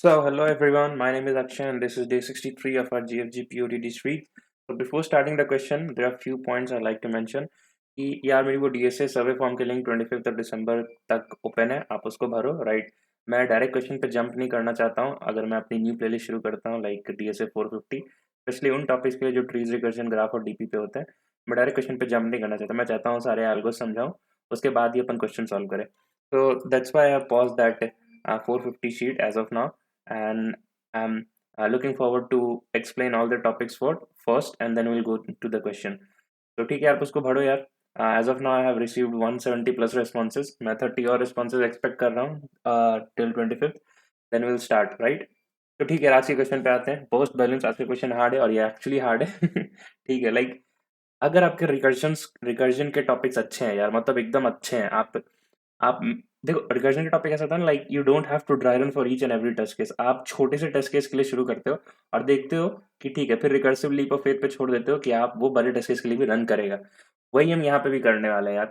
So, hello everyone, my name is Akshay and this is day 63 of our GFG POTD streak. So, before starting the question, there are few points I'd like to mention कि यार मेरी वो DSA सर्वे form के link 25 दिसंबर तक open है, आप उसको भरो राइट। मैं डायरेक्ट क्वेश्चन पे जंप नहीं करना चाहता हूँ अगर मैं अपनी न्यू प्लेलिस्ट शुरू करता हूँ लाइक DSA 450, स्पेशली उन टॉपिक्स के लिए जो ट्रीज रिकर्जन ग्राफ और DP पे होते हैं। मैं डायरेक्ट क्वेश्चन पे जंप नहीं करना चाहता, मैं चाहता हूँ सारे एल्गो समझाऊँ, उसके बाद ही अपन क्वेश्चन सॉल्व करें। तो that's why I have pause that 450 sheet as of now, and I'm looking forward to explain all the topics for first and then we'll go to the question. तो ठीक है आप उसको भरो यार। As of now I have received 170 plus responses, मैं 30 और responses expect कर रहा हूँ till 25th, then will start right. तो ठीक है आज के क्वेश्चन पे आते हैं। पोस्ट बैलेंस आज के क्वेश्चन हार्ड है और ये एक्चुअली हार्ड है ठीक है लाइक अगर आपके रिकर्जन के टॉपिक्स अच्छे हैं यार, मतलब एकदम अच्छे हैं, आप देखो रिकर्जन के टॉपिक ऐसा था ना like you don't have to dry run for each and every test case. आप छोटे से टेस्ट केस के लिए शुरू करते हो और देखते हो कि ठीक है, फिर रिकर्सिव लीप ऑफ फेथ पे छोड़ देते हो कि आप वो बड़े टेस्ट केस के लिए भी रन करेगा। वही हम यहाँ पे भी करने वाले हैं यार।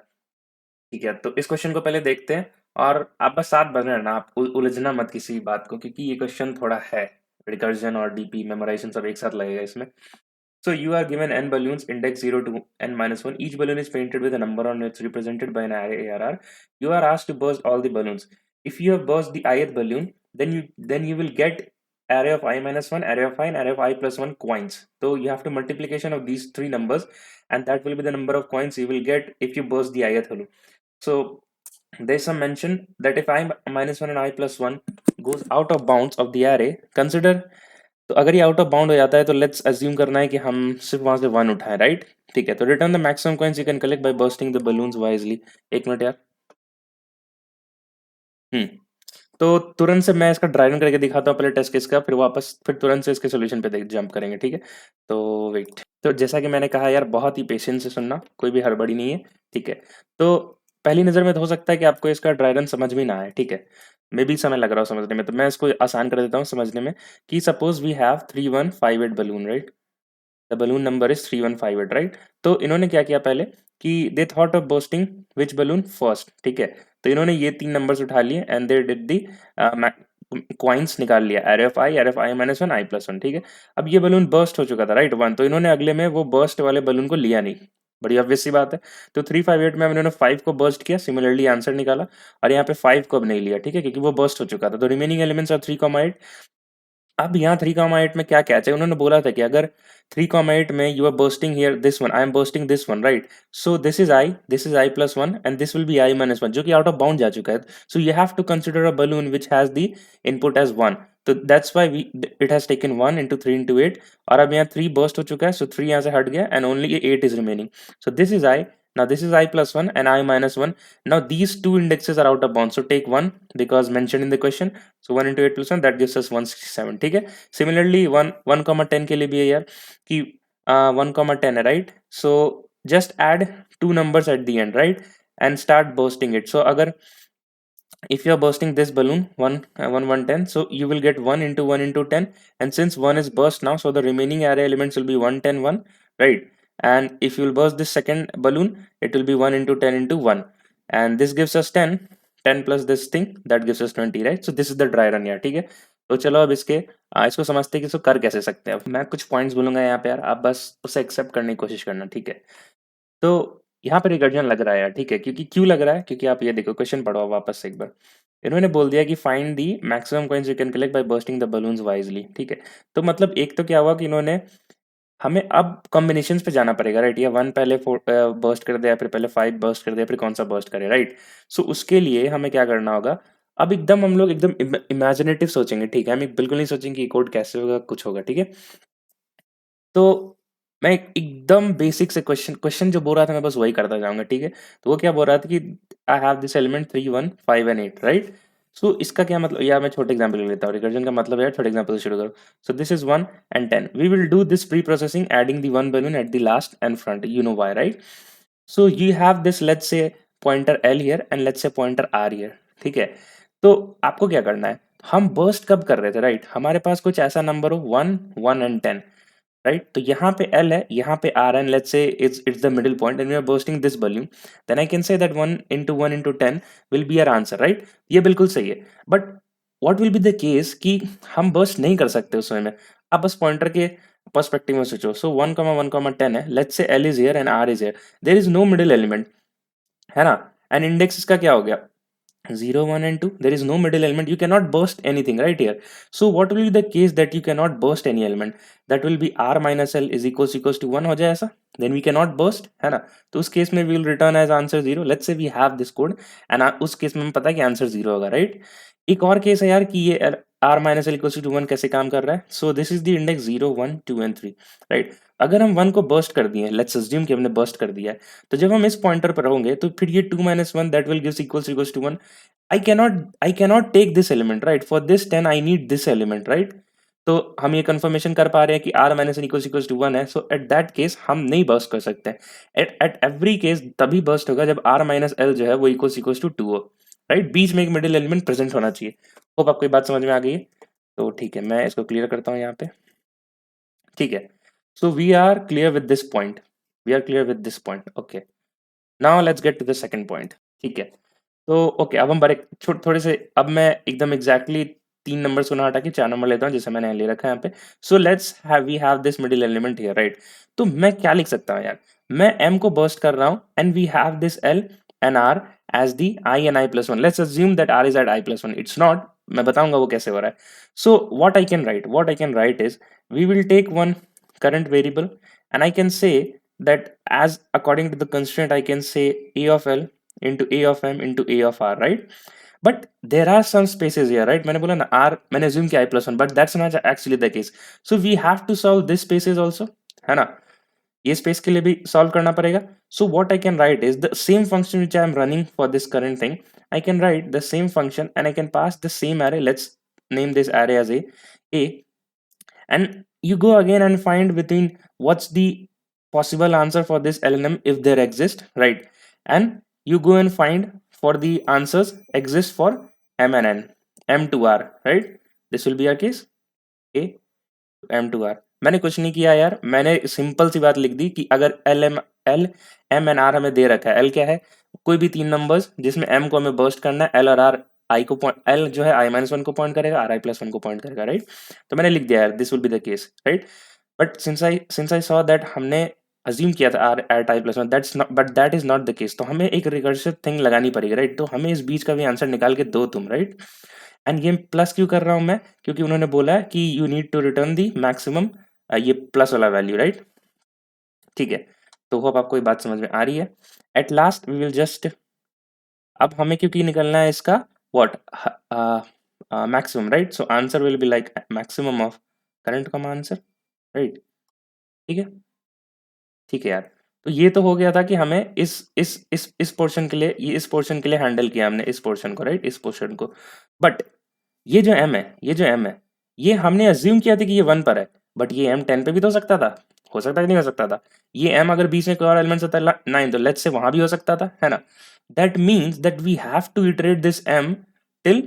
ठीक है तो इस क्वेश्चन को पहले देखते हैं और आप बस साथ बने रहना, आप उलझना मत किसी भी बात को, क्योंकि ये क्वेश्चन थोड़ा है। रिकर्जन और डीपी मेमोराइजेशन सब एक साथ लगेगा इसमें। So you are given n balloons index 0 to n minus 1. Each balloon is painted with a number on it represented by an array ARR. You are asked to burst all the balloons. If you have burst the ith balloon, then you will get array of I minus 1, array of I, and array of I plus 1 coins. So you have to multiplication of these three numbers, and that will be the number of coins you will get if you burst the ith balloon. So there's some mention that if I minus 1 and I plus 1 goes out of bounds of the array, consider। तो अगर ये out of bound हो जाता है तो let's assume करना है कि हम सिर्फ वहां से वन उठाएं राइट। ठीक है तो return the maximum coins you can collect by bursting the balloons wisely. एक मिनट यार। हम्म तो तुरंत से मैं इसका ड्राई रन करके दिखाता हूँ पहले टेस्ट केस का, फिर तुरंत से इसके सोल्यूशन पे जंप करेंगे। ठीक है तो वेट। तो जैसा कि मैंने कहा यार बहुत ही पेशेंस से सुनना, कोई भी हड़बड़ी नहीं है। ठीक है तो पहली नज़र में तो हो सकता है कि आपको इसका ड्राई रन समझ में ना आए। ठीक है मे भी समय लग रहा हो समझने में, तो मैं इसको आसान कर देता हूँ समझने में कि suppose we have 3158 balloon right. The balloon number is 3158 right. तो इन्होंने क्या किया पहले कि they thought of bursting which balloon first. ठीक है तो इन्होंने ये तीन नंबर्स उठा लिए and they did the coins निकाल लिया, array of I minus one I plus one. ठीक है अब ये बलून बर्स्ट हो चुका था राइट वन, तो इन्होंने अगले में वो बर्स्ट वाले बलून को लिया नहीं। बड़ी ऑब्वियस सी बात है। तो 358 में अब इन्होंने 5 को बर्स्ट किया, सिमिलरली आंसर निकाला, और यहाँ पे 5 को अब नहीं लिया। ठीक है क्योंकि वो बर्स्ट हो चुका था। तो रिमेनिंग एलिमेंट्स आर 3, 8। अब यहाँ 3, 8 में क्या कैच है, उन्होंने बोला था कि अगर 3, 8 में you are bursting here this one, I am bursting this one right. So this is I plus one and this will be I minus one, जो कि आउट ऑफ बाउंड जा चुका है। So you have to consider a balloon which has the input as one. तो that's why it has taken 1 into 3 into 8। और अब यहाँ 3 burst हो चुका है, सो 3 यहाँ से हट गया and only 8 is remaining. So this is I, now this is I plus 1 and I minus 1. Now these two indexes are out of bounds, so take 1 because mentioned in the question. So 1 into 8 plus 1 that gives us 167। ठीक है similarly 1, 10 के लिए भी है यार कि 1, 10 है right. So just add two numbers at the end right and start bursting it. So अगर if you are bursting this balloon 1, 10, so you will get 1 into 10, and since 1 is burst now, so the remaining array elements will be 1, 10, 1 right। And if you will burst this second balloon, it will be 1 into 10 into 1, and this gives us 10 plus this thing that gives us 20 right। So this is the dry run यार। ठीक है तो चलो अब इसको समझते हैं कि इसको कर कैसे सकते हैं। अब मैं कुछ पॉइंट्स बोलूंगा यहाँ पे यार, आप बस उसे एक्सेप्ट करने की कोशिश करना। ठीक है तो यहाँ पर रिकर्जन लग रहा है यार। ठीक है क्योंकि क्यों लग रहा है, क्योंकि आप ये देखो क्वेश्चन पढ़ो वापस से एक बार। इन्होंने बोल दिया कि find the maximum coins you can collect by bursting the balloons wisely. ठीक है तो मतलब एक तो क्या हुआ कि इन्होंने हमें अब कॉम्बिनेशंस पे जाना पड़ेगा राइट। या वन पहले बर्स्ट कर दे या फिर पहले 5 बर्स्ट कर दे या फिर कौन सा बर्स्ट करे राइट। सो उसके लिए हमें क्या करना होगा, अब एकदम हम लोग एकदम इमेजिनेटिव सोचेंगे। ठीक है हम बिल्कुल नहीं सोचेंगे कि कोड कैसे होगा कुछ होगा। ठीक है तो मैं एकदम बेसिक से क्वेश्चन जो बोल रहा था मैं बस वही करता जाऊंगा। ठीक है तो वो क्या बोल रहा था कि I have this element 3, 1, 5 and 8 right. So इसका क्या मतलब, या मैं छोटे एग्जांपल ले लेता हूँ। रिकर्जन का मतलब है छोटे एग्जांपल से शुरू करो। So this is 1 and 10, we will do this pre processing adding the one balloon at the last end front, you know why right. So you have this let's say pointer L here and let's say pointer R here. ठीक है तो आपको क्या करना है, हम burst कब कर रहे थे राइट, हमारे पास कुछ ऐसा नंबर हो 1, 1 and 10 राइट। तो यहाँ पे L है, यहाँ पे R है, let's say it's the middle point and we are bursting this balloon, then I can say that 1 into 1 into 10 will be our answer right. ये बिल्कुल सही है but what will be the case कि हम burst नहीं कर सकते उस समय में। आप बस पॉइंटर के पर्सपेक्टिव में सोचो। सो 1,1,10 है, let's say L is here and R is here, there is no middle element, है ना। एंड इंडेक्स इसका क्या हो गया, 0, 1 and 2, there is no middle element, you cannot burst anything right here. So what will be the case that you cannot burst any element, that will be R minus L is equals to 1 हो जाए ऐसा, then we cannot burst, है ना। तो उस case में we will return as answer 0, let's say we have this code and उस case में हमें पता है कि आंसर 0 होगा, राइट। एक और केस है यार कि ये R minus L equals to 1 कैसे काम कर रहा है। so this is the index 0, 1, 2 and 3, right. अगर हम 1 को बर्स्ट कर दिए, लेट्स अज्यूम कि हमने बर्स्ट कर दिया है, तो जब हम इस पॉइंटर पर होंगे तो फिर ये 2 minus 1 that will gives equals to 1। I cannot take this element, right? For this 10 I need this element, right? तो हम ये कंफर्मेशन कर पा रहे हैं कि r माइनस इक्वल्स टू 1 है। सो एट दैट केस हम नहीं बर्स्ट कर सकते हैं। एट एवरी केस तभी बर्स्ट होगा जब r माइनस एल जो है वो इक्वल्स टू 2 हो, राइट। बीच में एक मिडिल एलिमेंट प्रेजेंट होना चाहिए। होप आपको ये बात समझ में आ गई है। तो ठीक है, मैं इसको क्लियर करता हूँ यहाँ पे। ठीक है, so we are clear with this point, we are clear with this point. Okay, now let's get to the second point. ठीक है, तो ओके, अब हम बड़े थोड़े से, अब मैं एकदम एग्जैक्टली 3 नंबर्स को ना हटा के 4 नंबर लेता हूँ जैसे मैंने ले रखा है यहाँ पे। So let's have we have this middle element here, right. तो मैं क्या लिख सकता हूँ यार, मैं m को बर्स्ट कर रहा हूँ and we have this l and r as the i and i+1। Let's assume that r is at i+1, it's not, मैं बताऊंगा वो कैसे हो रहा है। So what I can write is, we will take one current variable and I can say that as according to the constraint I can say a of l into a of m into a of r, right? But there are some spaces here, right? मैंने बोला ना r, मैंने assume कि i+1, but that's not actually the case. So we have to solve this spaces also, है ना। ये space के लिए भी solve करना पड़ेगा। So what I can write is the same function which I am running for this current thing, I can write the same function and I can pass the same array. Let's name this array as a, and you go again and find between what's the possible answer for this LNM if there exist, right? And you go and find for the answers exist for m and n, m to r, right? This will be our case, a to m to r। मैंने कुछ नहीं किया यार, मैंने simple सी बात लिख दी कि अगर l m and r हमें दे रखा है, l क्या है, कोई भी 3 नंबर्स जिसमें m को हमें बर्स्ट करना है, l और r i को l जो है i-1 को पॉइंट करेगा, r i+1 को पॉइंट करेगा, राइट। तो मैंने लिख दिया यार this will be the case, right. But since I saw that हमने अज्यूम किया था r at i+1, that's not, but that is not the case. तो हमें एक रिकर्सिव थिंग लगानी पड़ेगी, राइट। तो हमें इस बीच का भी आंसर निकाल के दो तुम, राइट। एंड ये प्लस क्यों कर रहा हूं मैं, क्योंकि उन्होंने बोला है कि you need to return the maximum, ये प्लस वाला वैल्यू, राइट। ठीक है, तो होप आपको ये बात समझ में आ रही है। At last we will just, अब हमें क्योंकि निकलना है इसका what, maximum, right. So answer will be like maximum of current कम आंसर, राइट। ठीक है, ठीक है यार। तो ये तो हो गया था कि हमें इस पोर्शन के लिए, ये इस पोर्शन के लिए हैंडल किया हमने इस पोर्शन को, राइट, इस पोर्शन को। बट ये जो m है, ये जो m है, ये हमने अज्यूम किया था कि ये 1 पर है, बट ये m 10 पे भी तो हो सकता था, हो सकता है कि नहीं हो सकता था। ये m अगर बीच में कोई और एलिमेंट होता है 9, तो लेट्स से वहां भी हो सकता था, है ना। That means that we have to iterate this m till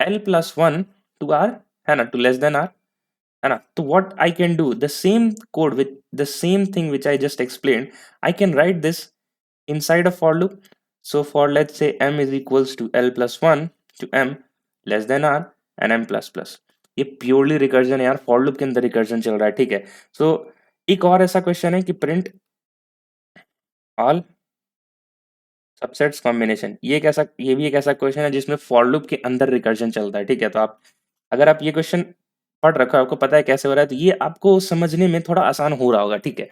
l+1 to r, है ना, टू लेस देन r, है ना। तो what I can do, the same code with the same thing which I just explain, I can right this inside a for loop. So for let's say m is equals to l+1 to m less than r and m plus plus, ये purely recursion है यार, for loop के अंदर recursion चल रहा है, ठीक है। सो एक और ऐसा क्वेश्चन है कि प्रिंट ऑल सबसेट्स कॉम्बिनेशन, ये भी एक ऐसा क्वेश्चन है जिसमें फॉर लूप के अंदर रिकर्जन चलता है, ठीक है। तो आप अगर आप ये क्वेश्चन पढ़ रखो, आपको पता है कैसे हो रहा है, तो ये आपको समझने में थोड़ा आसान हो रहा होगा, ठीक है।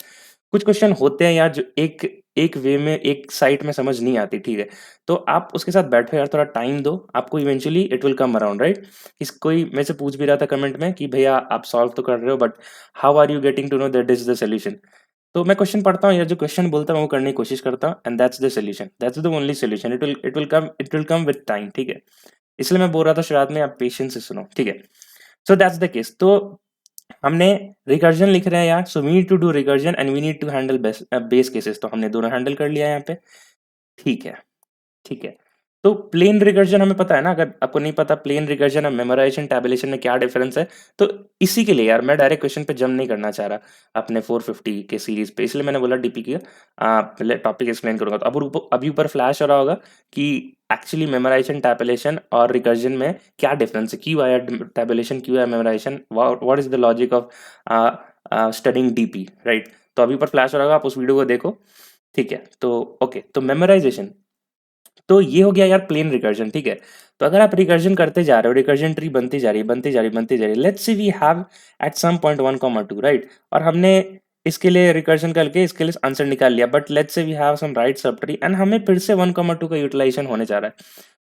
कुछ क्वेश्चन होते हैं यार जो एक एक वे में, एक साइट में समझ नहीं आती, ठीक है। तो आप उसके साथ बैठो यार, थोड़ा टाइम दो, आपको eventually it will come around, right. इस कोई मेरे से पूछ भी रहा था कमेंट में कि भैया आप सॉल्व तो कर रहे हो, but how are you getting to know that is the solution. तो मैं क्वेश्चन पढ़ता हूँ यार, जो क्वेश्चन बोलता हूँ वो करने की कोशिश करता हूँ, and that's the solution, that's the only solution. It will come with time, ठीक है। इसलिए मैं बोल रहा था शुरुआत में, आप पेशेंस से सुनो, ठीक है। So that's the case. तो हमने रिकर्जन लिख रहे हैं यार, so we need to do recursion and we need to handle base cases. तो हमने दोनों हैंडल कर लिया यहाँ पे, ठीक है, ठीक है। तो प्लेन रिकर्जन हमें पता है ना, अगर आपको नहीं पता प्लेन रिकर्जन और मेमोराइजेशन टैबुलेशन में क्या डिफरेंस है, तो इसी के लिए यार मैं डायरेक्ट क्वेश्चन पे जंप नहीं करना चाह रहा अपने 450 के सीरीज पे, इसलिए मैंने बोला डीपी की पहले टॉपिक एक्सप्लेन करूंगा। तो अभी ऊपर फ्लैश हो रहा होगा कि एक्चुअली मेमोराइजेशन टैबुलेशन और रिकर्जन में क्या डिफरेंस है, क्यों आया टैबुलेशन, क्यों आया memorisation, what is the logic of studying DP, right. तो अभी ऊपर फ्लैश हो रहा होगा, आप उस वीडियो को देखो, ठीक है। तो ओके, तो मेमोराइजेशन, तो ये हो गया यार प्लेन रिकर्जन, ठीक है। तो अगर आप रिकर्जन करते जा रहे हो, रिकर्जन ट्री बनती जा रही है, बनती जा रही है, बनती जा रही है, let's say we have at some point 1,2, right, और हमने इसके लिए रिकर्जन करके इसके लिए आंसर निकाल लिया, but let's say we have some right subtree एंड हमें फिर से 1,2 का यूटिलाइजेशन होने जा रहा है।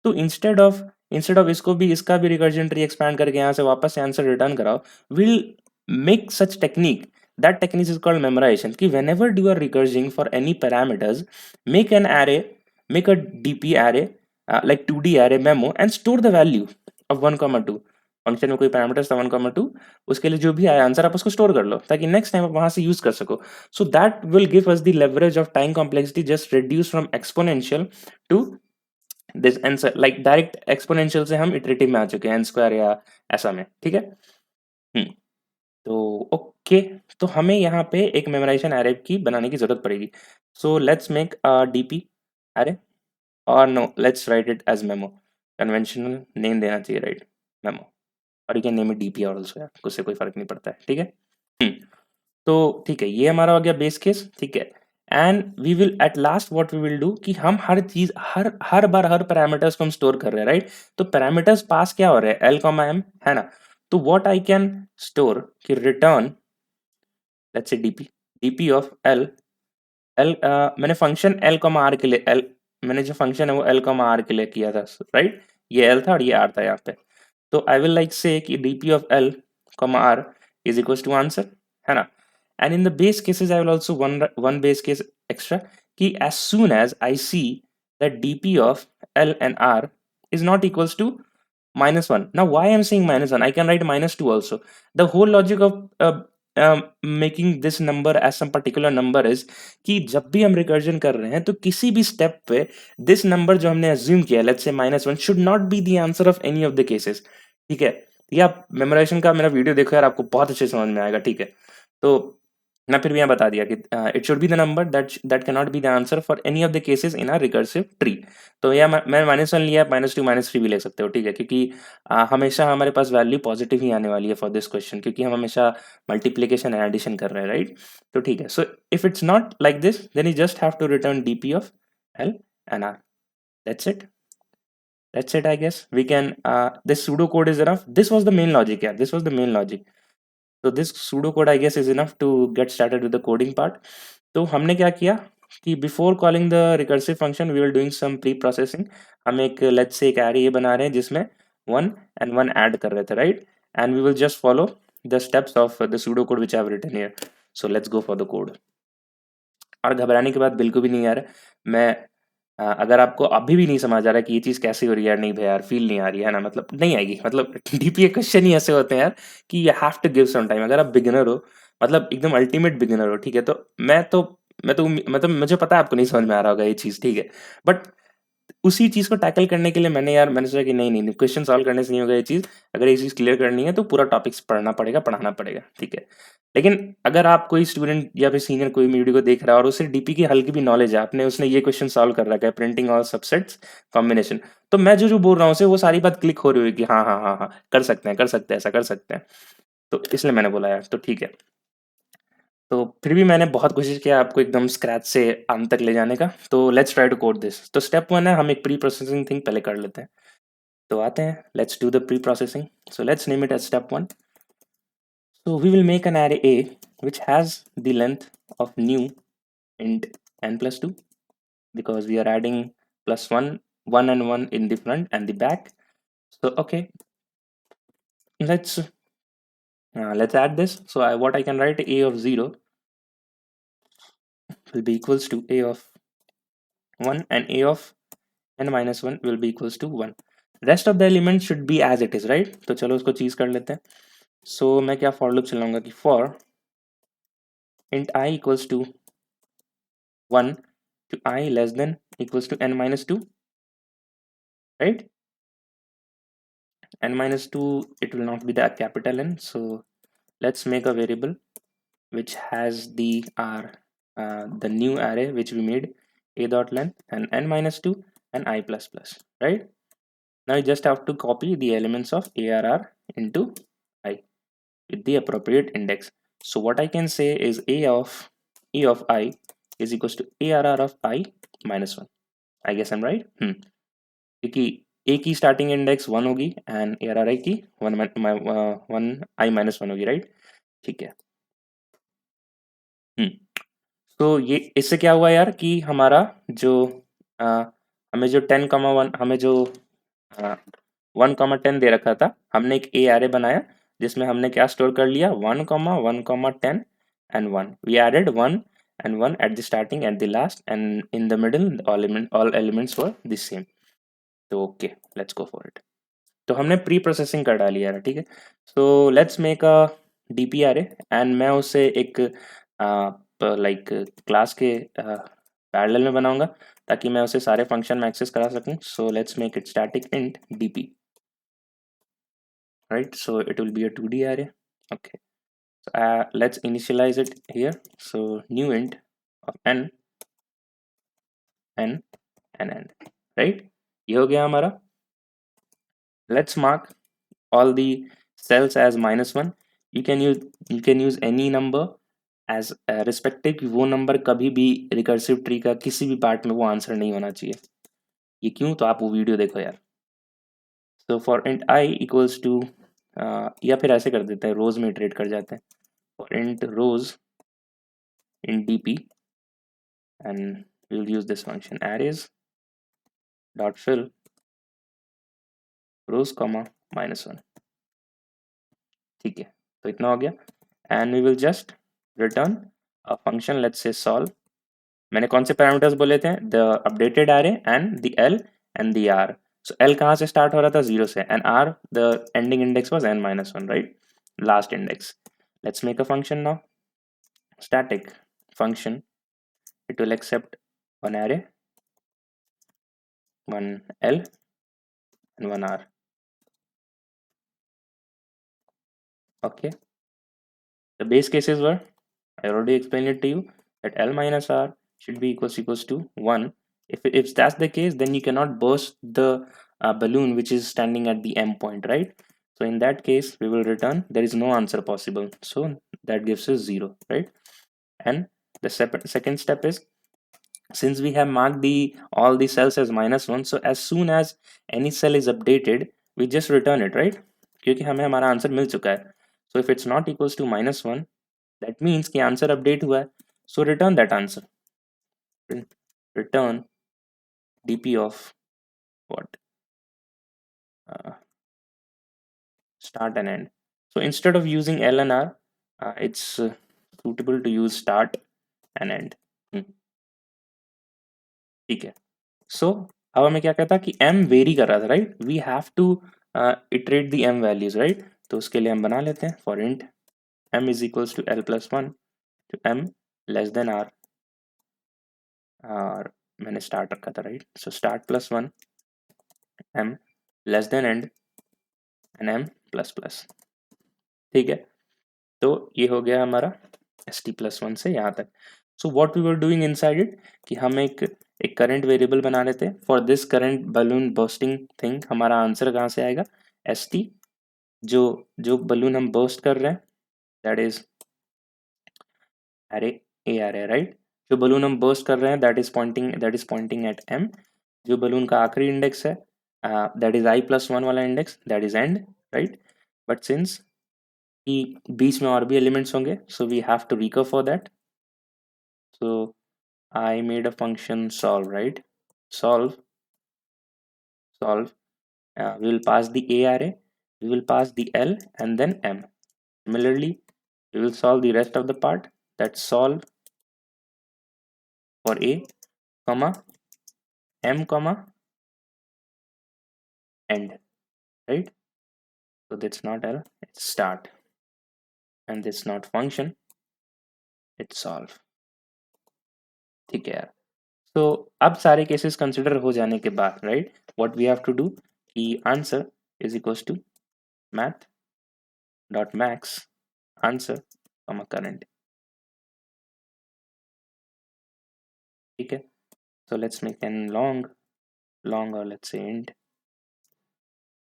तो इंस्टेड ऑफ इसको भी, इसका भी रिकर्जन ट्री एक्सपैंड करके यहाँ से वापस से आंसर रिटर्न कराओ, will make such technique, that technique is called memorisation, कि whenever you are recursing for any parameters, make an array, make a dp array, like 2D array memo and store the value of 1,2 function में कोई parameters था 1,2, उसके लिए जो भी आया answer आप उसको स्टोर कर लो ताकि नेक्स्ट टाइम आप वहां से यूज कर सको। So that will give us the leverage of time complexity just reduce from exponential to this answer, like direct exponential से हम इटरेटिव में आ चुके हैं, एन स्क्वायर या ऐसा में, ठीक है। हम्म, तो ओके, तो हमें यहाँ पे एक मेमोराइजेशन एरे की बनाने की जरूरत पड़ेगी। So let's make a DP array, और no let's write it as memo, conventional name देना चाहिए, राइट, मेमो, और you can name it DP also यार, उससे कोई फर्क नहीं पड़ता है, ठीक है। हम्म, तो ठीक है, ये हमारा हो गया बेस केस, ठीक है। And we will at last what we will do कि हम हर चीज, हर बार हर पैरामीटर्स को हम स्टोर कर रहे हैं, राइट। तो पैरामीटर्स पास क्या हो रहे हैं, एल कॉमा एम, है ना। तो व्हाट आई कैन स्टोर कि return, let's say DP, DP of L, L मैंने फंक्शन एल कॉमा आर के लिए, एल मैंने जो फंक्शन है वो एल कॉमा आर के लिए किया था, राइट। ये एल था और ये आर था यहाँ पे। तो आई विल लाइक से कि DP of L comma R is equal to answer, है ना। And in the base cases I will also one base case extra, कि as soon as I see that dp of L and R is not equals to -1. Now why I'm saying -1, I can write -2 also. The whole logic of making this number as some particular number is कि जब भी हम recursion कर रहे हैं तो किसी भी स्टेप पे दिस नंबर जो हमने अज्यूम किया, let's say -1, should not be the answer of any of the cases, ठीक है। ये आप मेमोराइजेशन का मेरा वीडियो देखो यार, आपको बहुत अच्छे से समझ में आएगा, ठीक है। तो मैं फिर भी यहाँ बता दिया कि it should be the number that can not be the answer for any of the cases in a recursive tree. तो यह मैं -1 लिया, -2 -3 भी ले सकते हो, ठीक है, क्योंकि हमेशा हमारे पास वैल्यू पॉजिटिव ही आने वाली है फॉर दिस क्वेश्चन, क्योंकि हम हमेशा मल्टीप्लीकेशन एंड एडिशन कर रहे हैं, राइट। तो ठीक है, so if it's not like this then you just have to return DP of L and R, that's it, that's it, I guess. We can this pseudo code is enough. This was the main logic, yeah, this was the main logic. So this pseudo code I guess is enough to get started with the coding part. तो हमने क्या किया कि before calling the recursive function we are doing some pre processing. हम एक let's say एक array ये बना रहे हैं जिसमें 1 and 1 ऐड कर रहे थे, right. And we will just follow the steps of the pseudo code which I have written here. So let's go for the code. और घबराने की बात बिल्कुल भी नहीं यार, मैं अगर आपको अभी भी नहीं समझ आ रहा कि ये चीज़ कैसे हो रही है यार, नहीं भैया यार फील नहीं आ रही है ना, मतलब नहीं आएगी, मतलब डीपीए क्वेश्चन ही ऐसे होते हैं यार कि you have to give some time. अगर आप बिगिनर हो, मतलब एकदम अल्टीमेट बिगिनर हो, ठीक है, तो मतलब मुझे पता है आपको नहीं समझ में आ रहा होगा ये चीज़, ठीक है, बट उसी चीज़ को टैकल करने के लिए मैंने सोचा कि नहीं, नहीं, क्वेश्चन सॉल्व करने से नहीं होगा ये चीज़। अगर ये चीज़ क्लियर करनी है तो पूरा टॉपिक्स पढ़ना पड़ेगा, पढ़ाना पड़ेगा, ठीक है। लेकिन अगर आप कोई स्टूडेंट या फिर सीनियर कोई वीडियो को देख रहा है और उसे डीपी की हल्की भी नॉलेज है, आपने उसने ये क्वेश्चन सॉल्व कर रखा है, प्रिंटिंग और सबसेट्स कॉम्बिनेशन, तो मैं जो बोल रहा हूँ उसे वो सारी बात क्लिक हो रही होगी कि हाँ, हाँ, हाँ, हाँ, कर सकते हैं, कर सकते हैं, ऐसा कर सकते हैं। तो इसलिए मैंने बोला यार, तो ठीक है। तो फिर भी मैंने बहुत कोशिश किया आपको एकदम स्क्रैच से अंत तक ले जाने का। तो let's try to code this. तो स्टेप 1 है, हम एक प्री प्रोसेसिंग थिंग पहले कर लेते हैं। तो आते हैं, let's do the pre processing. So let's name it as step 1। So we will make an array A which has the length of new int n plus 2, because we are adding plus 1, 1 and 1 in the front and the back. So okay, let's add this. So what I can write, A of 0 will be equals to A of 1 and A of n minus 1 will be equals to 1. Rest of the elements should be as it is, right? तो चलो उसको चीज कर लेते हैं। So मैं क्या for loop चलाऊंगा कि for int I equals to 1 to I less than equals to n minus 2, right? N minus 2, it will not be the capital N. So let's make a variable which has the the new array which we made, a dot len and n minus 2 and I plus plus, right? Now you just have to copy the elements of arr into I with the appropriate index. So what I can say is a of I is equals to arr of I minus 1. I guess I'm right. क्योंकि ए की starting index 1 होगी and A R are आई की 1 I-1 होगी, right? ठीक है। हम्म तो ये इससे क्या हुआ यार कि हमारा जो हमें जो 10,1 हमें जो 1,10 दे रखा था, हमने एक ए एरे बनाया जिसमें हमने क्या स्टोर कर लिया, 1,1,10 and 1। We added 1 and 1 at the starting, at the last, and in the middle all elements were the same। तो okay, let's go for it. तो हमने प्री प्रोसेसिंग कर डाली यार, ठीक है। So let's make a DP array and मैं उसे एक लाइक क्लास के पैरेलल में बनाऊंगा ताकि मैं उसे सारे फंक्शन में एक्सेस करा सकूं। सो let's make it static int DP, right? So it will be a 2D array। okay, so let's initialize it here। so new int of n n and n, right? ये हो गया हमारा। let's mark all the cells as -1। you can use any number as respective कि वो number कभी भी recursive tree का किसी भी पार्ट में वो आंसर नहीं होना चाहिए। ये क्यों, तो आप वो वीडियो देखो यार। So for int I equals to, या फिर ऐसे कर देते हैं, रोज में इटरेट कर जाते हैं। For int rows in DP and we'll use this function arrays dot fill rows comma -1। ठीक है, तो इतना हो गया and we will just return a function, let's say solve। मैंने कौन से पैरामीटर्स बोले थे, the updated array and the L and the R. So L कहाँ से स्टार्ट हो रहा था, 0 से, and R the ending index was n-1, right? Last index. Let's make a function now, static function. It will accept one array, one L and one R। okay, the base cases were, I already explained it to you, that L minus R should be equals to 1। If that's the case, then you cannot burst the balloon which is standing at the M point, right? So in that case, we will return there is no answer possible. So that gives us 0, right? And the second step is, since we have marked all the cells as -1, so as soon as any cell is updated, we just return it, right? क्योंकि हमें हमारा answer मिल चुका है। So if it's not equals to -1, that means कि answer update हुआ है। So return that answer। Return dp of what? Start and end। So instead of using L and R, it's suitable to use start and end। ठीक है। So अब हमें क्या कहता कि m वेरी कर रहा था, right? We have to iterate the m values, right? तो उसके लिए हम बना लेते हैं for int m is equals to l+1 to m less than r। और मैंने स्टार्ट रखा था, right? So start +1 m less than end and m plus plus. ठीक है, तो ये हो गया हमारा st+1 से यहाँ तक। So what we were doing inside it कि हम एक करंट वेरिएबल बना लेते हैं for this current balloon bursting thing. हमारा आंसर कहाँ से आएगा, st, जो जो बलून हम बर्स्ट कर रहे हैं, दैट इज अरे ए अरे, राइट? जो बलून हम बर्स्ट कर रहे हैं that is pointing at m। जो बलून का आखिरी इंडेक्स है दैट इज I+1 वाला index, that is end, right? But since कि बीच में और भी एलिमेंट्स होंगे, so we have to recur for that. So I made a function solve, right? Solve, we will pass the A array, we will pass the L and then M। Similarly, we will solve the rest of the part, that's solve for A, comma, M, comma, end, right? So that's not L, it's start, and that's not function, it's solve। ठीक है यार। तो अब सारे cases consider हो जाने के बाद, right, what we have to do कि answer is equals to math dot max answer comma current. ठीक है, so let's make an long or let's say int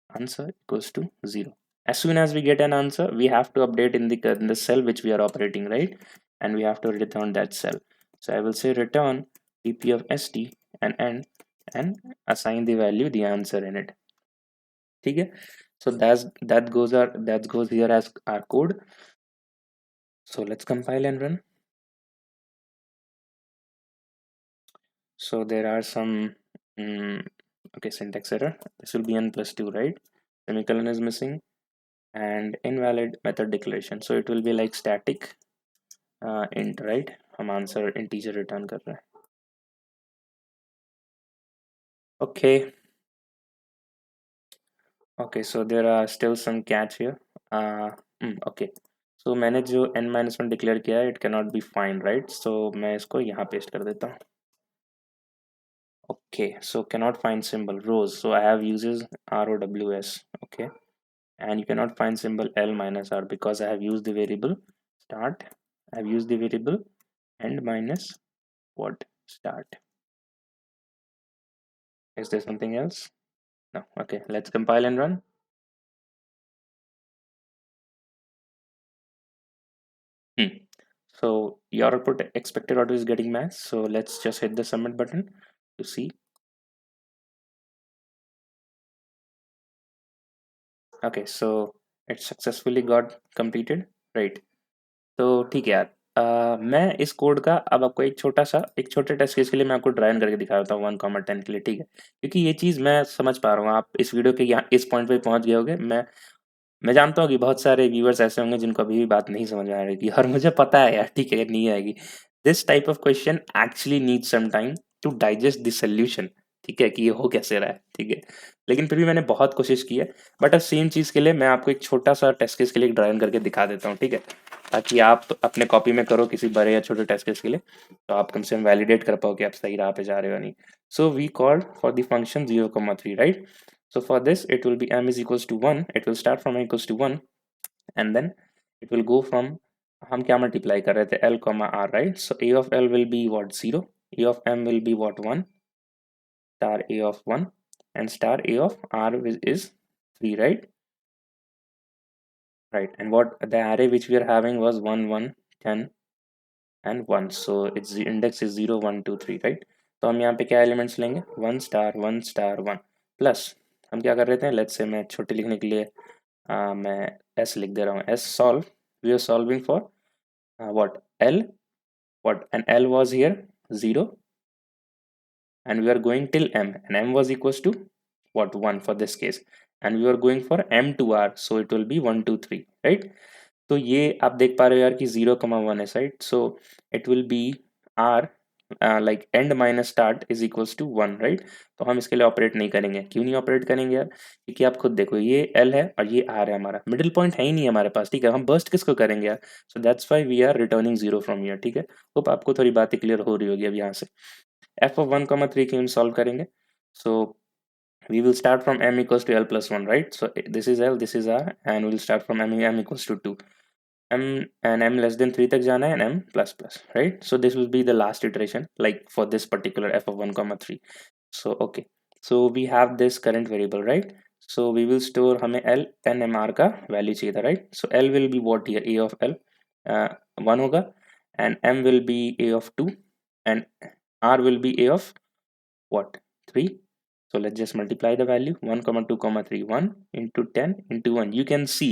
answer equals to 0. As soon as we get an answer, we have to update in the cell which we are operating, right? And we have to return that cell. So I will say return dp of st and end and assign the value the answer in it. ठीक है, so that goes here as our code. So let's compile and run. So there are some okay, syntax error. This will be n plus 2, right? Semicolon is missing and invalid method declaration. So it will be like static int, right? हम answer integer return कर रहे हैं. Okay, so there are still some catch here. Okay, so मैंने जो n-1 declare किया है, it cannot be find, right? So मैं इसको यहाँ पेस्ट कर देता हूँ. Okay, so cannot find symbol rows. So I have uses rows. Okay, and you cannot find symbol l minus r because I have used the variable start. I have used the variable end minus what start. Is there something else? No. Okay, let's compile and run. So your output expected auto is getting matched. So let's just hit the submit button to see. Okay, so it successfully got completed, right? तो ठीक है यार, मैं इस code का अब आपको एक छोटे टेस्ट केस के लिए मैं आपको ड्राइव करके दिखा देता हूँ 1, 10 के लिए, ठीक है? क्योंकि ये चीज़ मैं समझ पा रहा हूँ, आप इस वीडियो के यहाँ इस पॉइंट पे पहुँच गए होगे. मैं जानता हूँ कि बहुत सारे व्यूअर्स ऐसे होंगे जिनको अभी भी बात नहीं समझ में आ रही और मुझे पता है यार, ठीक है, नहीं आएगी. This type of question actually need some time to digest the solution, ठीक है, कि ये हो कैसे रहा है, ठीक है. लेकिन फिर भी मैंने बहुत कोशिश की है. बट अब सेम चीज़ के लिए मैं आपको एक छोटा सा टेस्ट केस के लिए ड्राइव करके दिखा देता हूँ, ठीक है, ताकि आप अपने कॉपी में करो किसी बड़े या छोटे टेस्ट केस के लिए, तो आप कम से कम वैलिडेट कर पाओ कि आप सही राह पे जा रहे हो नहीं. So we called for the function 0,3, right? So for this, it will be m is equals to 1. It will start from m equals to 1, and then it will go from हम क्या multiply कर रहे थे l comma r, right? So a of l will be what 0, a of m will be what 1, star a of 1, and star a of r is 3, right? Right. And what the array which we are having was 1, 1, 10, and 1. So its the index is 0, 1, 2, 3, right? तो हम यहाँ पे क्या elements लेंगे 1 star 1 star 1 plus हम क्या कर रहे थे, लेट्स से मैं छोटे लिखने के लिए मैं s लिख दे रहा हूँ. s solve, we are solving for what l, what, and l was here 0, and we are going till m, and m was equals to what 1 for this case, and we are going for m to r, so it will be 1, 2, 3, right? तो ये आप देख पा रहे हो यार कि 0,1 है, right? So it will be R like end minus start is equals to 1, right? तो हम इसके लिए ऑपरेट नहीं करेंगे. क्यों नहीं ऑपरेट करेंगे यार? क्योंकि आप खुद देखो, ये एल है और ये आर है, हमारा मिडिल पॉइंट है ही नहीं हमारे पास, ठीक है? हम बर्स्ट किसको करेंगे यार? So that's why we are returning 0 from here, ठीक है? होप आपको थोड़ी बातें क्लियर हो रही होगी अब यहाँ से. एफ ऑफ 1,3 की हम सॉल्व करेंगे. सो we will start from m equals to l plus 1, right? So this is l, this is r, and we'll start from m equals to 2. m and m less than 3 tak jana hai, and m plus plus, right? So this will be the last iteration, like for this particular f of 1,3. So okay, so we have this current variable, right? So we will store hame l and mr ka value chahiye tha, right? So l will be what here, a of l 1 hoga, and m will be a of 2, and r will be a of what 3. So let's just multiply the value 1, 2, 3, 1 into 10 into 1. You can see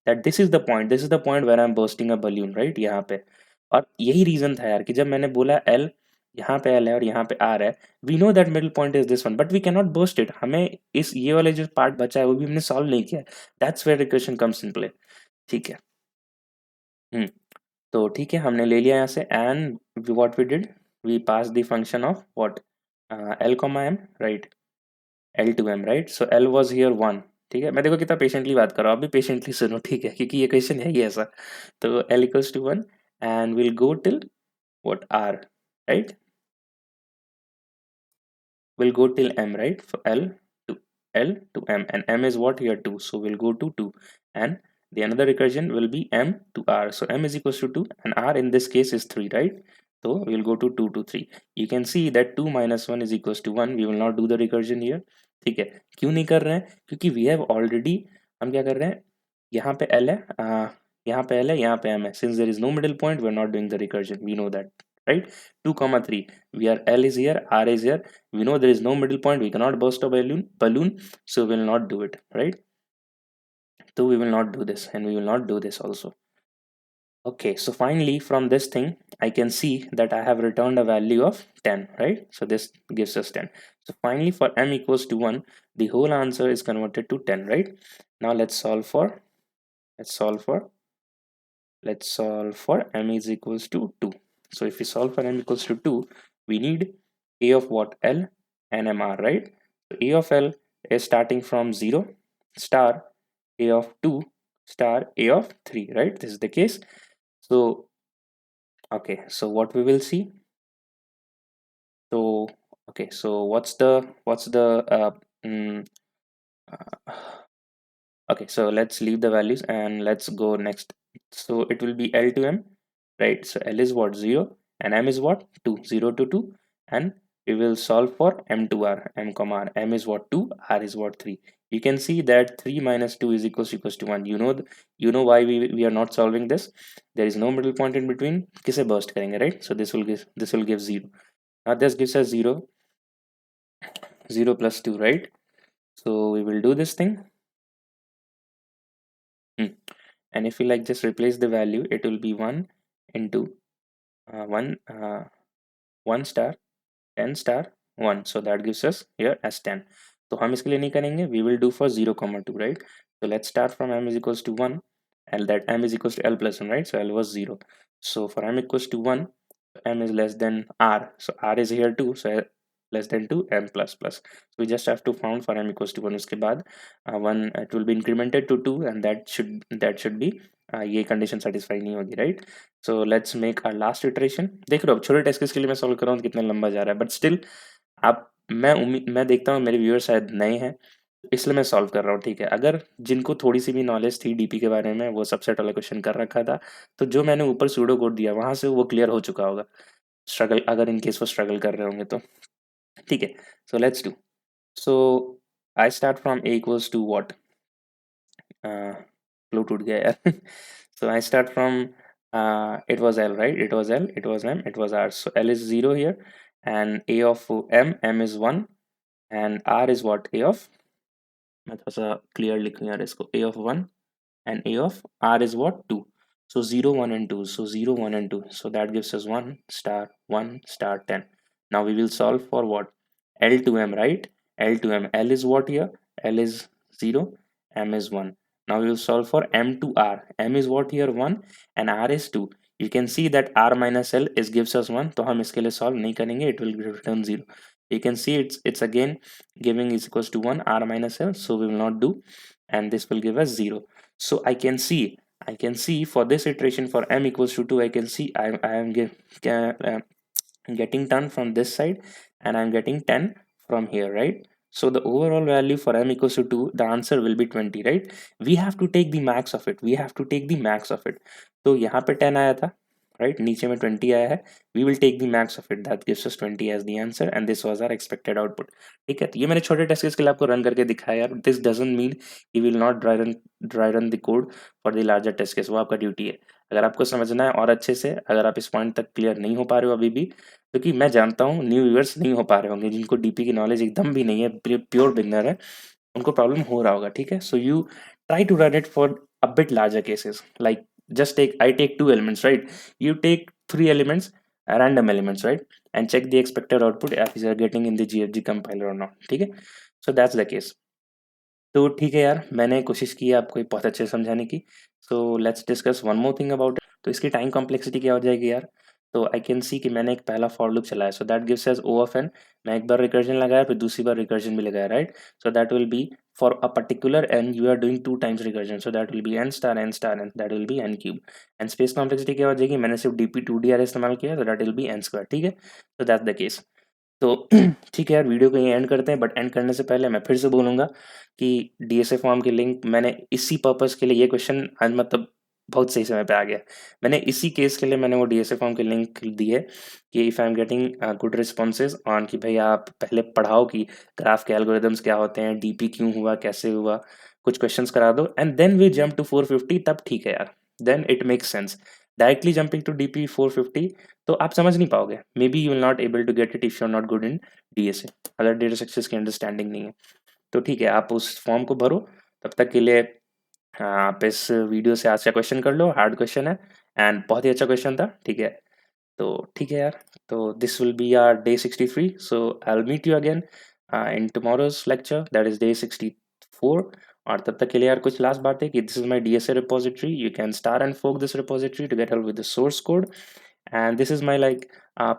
that this is the point. This is the point where I'm bursting a balloon, right? यहाँ पे. और यही reason था यार कि जब मैंने बोला L, यहाँ पे L है और यहाँ पे R है. We know that middle point is this one, but we cannot burst it. हमें इस ये वाले जो पार्ट बचा है वो भी हमने सॉल्व नहीं किया. That's where equation comes in play. ठीक है. तो ठीक है, हमने ले लिया यहाँ से, and what we did, we passed the function of what L comma M, right? L to M, right? So L was here 1. ठीक है, मैं देखो कितना पेशेंटली बात कर रहा हूँ, आप भी पेशेंटली सुनो, ठीक है, क्योंकि ये क्वेश्चन है ही ऐसा. तो L equals to 1 and we'll go till what R, right? We'll go till M, right? For L to L to M, and M is what here 2, so we'll go to 2, and the another recursion will be M to R, so M is equals to 2 and R in this case is 3, right? So we'll go to 2 to 3. You can see that 2 minus 1 is equals to 1. We will not do the recursion here. ठीक है, क्यों नहीं कर रहे हैं? क्योंकि we have already, हम क्या कर रहे हैं, यहाँ पे L है, यहाँ पे L है, यहाँ पे M है. Since there is no middle point, we are not doing the recursion. We know that, right? 2 comma 3. We are L is here, R is here. We know there is no middle point. We cannot burst a balloon, so we will not do it, right? So we will not do this, and we will not do this also. Okay, so finally from this thing, I can see that I have returned a value of 10, right? So this gives us 10. So finally for M equals to 1, the whole answer is converted to 10, right? Now let's solve for M is equals to 2. So if we solve for M equals to 2, we need A of what? L and M R, right? So A of L is starting from 0 star A of 2 star A of 3, right? This is the case. So okay, so what we will see, so okay, so what's the mm, uh, okay, so let's leave the values and let's go next. So it will be L to M, right? So L is what? 0 and M is what? 2, 0 to 2, and we will solve for M to R, M comma R. M is what? 2, R is what? 3. You can see that 3 minus 2 is equals to 1. You know why we are not solving this. There is no middle point in between. किसे burst करेंगे, right? So this will give 0. Now this gives us 0 plus 2, right? So we will do this thing. And if we like just replace the value, it will be 1 into 1 star 10 star 1, so that gives us here as 10. तो हम इसके लिए नहीं करेंगे, we will do for 0 comma 2, right? So let's start from M is equals to 1, and that M is equals to L plus 1, right? So L was 0. So for M equals to 1, M is less than R, so R is here too, so less than 2, M plus plus. So we just have to found for M equals to 1. उसके बाद 1 it will be incremented to 2, and that should be ये condition satisfy नहीं होगी, right? So let's make our last iteration. देख रहे हो छोटे test case के लिए मैं सॉल्व कर रहा हूँ कितना लंबा जा रहा है, बट स्टिल आप मैं देखता हूँ मेरे व्यूअर शायद नए हैं, इसलिए मैं सॉल्व कर रहा हूँ, ठीक है? अगर जिनको थोड़ी सी भी नॉलेज थी डीपी के बारे में, वो सबसेट वाला क्वेश्चन कर रखा था, तो जो मैंने ऊपर सूडो कोड दिया वहां से वो क्लियर हो चुका होगा. स्ट्रगल अगर इन केस वो स्ट्रगल कर रहे होंगे तो ठीक है. So let's do. So I start from A equals to what, flow टूट गया यार. So I start from it was L, right? It was L, it was M, it was R. So L is 0 here, and A of M is 1, and R is what? A of, मैं थोड़ा सा clear लिखूँ यार इसको, A of 1 and A of R is what? 2. So 0, 1 and 2. So 0, 1 and 2. So that gives us 1 star 1 star 10. Now we will solve for what? L to M, right? L to M. L is what here? L is 0, M is 1. Now we will solve for M to R. M is what here? 1 and R is 2. You can see that R minus L is gives us 1. तो हम इसके लिए solve नहीं करेंगे. It will return 0. You can see it's again giving is equals to 1 R minus L. So we will not do, and this will give us 0. So I can see for this iteration for M equals to 2, I can see I am getting 10 from this side, and I'm getting 10 from here, right? So the overall value for M equals to 2, the answer will be 20, right? We have to take the max of it. तो यहाँ पे 10 आया था, right? नीचे में 20 आया है. We will take the max of it. That gives us 20 as the answer, and this was our expected output. ठीक है, तो ये मैंने छोटे टेस्ट केस के लिए आपको रन करके दिखाया यार. This doesn't mean you will not dry run the code for the larger test case. वो आपका ड्यूटी है. अगर आपको समझना है और अच्छे से, अगर आप इस पॉइंट तक क्लियर नहीं हो पा रहे हो अभी भी, क्योंकि मैं जानता हूँ न्यू व्यूअर्स नहीं हो पा रहे होंगे, जिनको डीपी की नॉलेज एकदम भी नहीं है, प्योर बिगनर है, उनको प्रॉब्लम हो रहा होगा, ठीक है? So you try to run it for a bit larger cases, like just I take 2 elements, right? You take 3 elements, random elements, right? And check the expected output if you are getting in the GFG compiler or not. ठीक है? So that's the case. तो ठीक है यार, मैंने कोशिश की आपको बहुत अच्छे से समझाने की. So let's discuss one more thing about it. तो इसकी टाइम कॉम्प्लेक्सिटी क्या हो जाएगी यार? तो आई कैन सी कि मैंने एक पहला फॉर लूप चलाया, so that gives as O of N. मैं एक बार रिकर्जन लगाया, फिर दूसरी बार रिकर्जन भी लगाया, right? So that will be for a particular N you are doing 2 times recursion, so that will be N star N star N, that will be N cube. And space complexity क्या हो जाएगी? मैंने सिर्फ DP2DR इस्तेमाल किया, तो that will be N square. ठीक है, तो दैट्स द केस. तो ठीक है यार, वीडियो को यहीं एंड करते हैं, बट एंड करने से पहले मैं फिर से बोलूँगा कि डीएसए फॉर्म की लिंक मैंने इसी पर्पज़ के लिए, ये क्वेश्चन आज मतलब बहुत सही समय पे आ गया। मैंने इसी केस के लिए मैंने वो डीएसए फॉर्म की लिंक दी है कि if I am getting good responses on कि भई आप पहले पढ़ाओ कि ग्राफ के एल्गोरिदम्स क्या होते हैं, डीपी क्यों हुआ, कैसे हुआ, कुछ क्वेश्चंस करा दो and then we jump to 450, तब ठीक है यार, then it makes sense. Directly jumping to DP 450 तो आप समझ नहीं पाओगे। Maybe you will not able to get it if you are not good in DSA, अगर डेटा स्ट्रक्चर्स की अंडरस्टैंडिंग नहीं है। तो ठीक है, आप उस फॉर्म को भरो। तब तक के लिए आप इस वीडियो से आज का क्वेश्चन कर लो, हार्ड क्वेश्चन है एंड बहुत ही अच्छा क्वेश्चन था, ठीक है। तो ठीक है यार, तो this will be our day 63, so I will meet you again in tomorrow's lecture, that is day 64। और तब तक के लिए यार कुछ लास्ट बात है कि this is my DSA repository, you can star and fork this repository to get help with the source code. And this is my like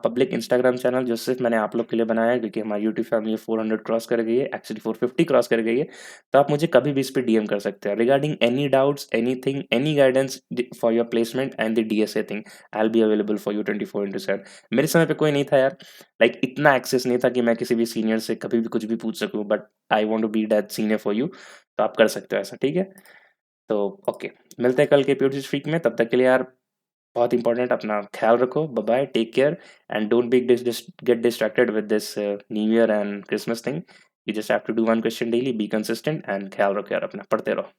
public Instagram channel, जो सिर्फ मैंने आप लोग के लिए बनाया है, क्योंकि हमारी यूट्यूब फैमिली 400 क्रॉस कर गई है, एक्चुअली 450 क्रॉस कर गई है। तो आप मुझे कभी भी इस पे डीएम कर सकते हैं regarding any doubts, anything, any guidance for your placement and the DSA thing. I will be available for you 24/7। मेरे समय पे कोई नहीं था यार, लाइक इतना एक्सेस नहीं था कि मैं किसी भी सीनियर से कभी भी कुछ भी पूछ सकूँ, but I want to be that senior for you. तो आप कर सकते हो ऐसा, ठीक है। तो ओके, मिलते हैं कल के प्योर फ्रीक में। तब तक के लिए यार बहुत इंपॉर्टेंट, अपना ख्याल रखो, bye bye, take care and don't be get distracted with this new year and Christmas thing. You just have to do one question daily, be consistent and ख्याल रखो यार अपना, पढ़ते रहो।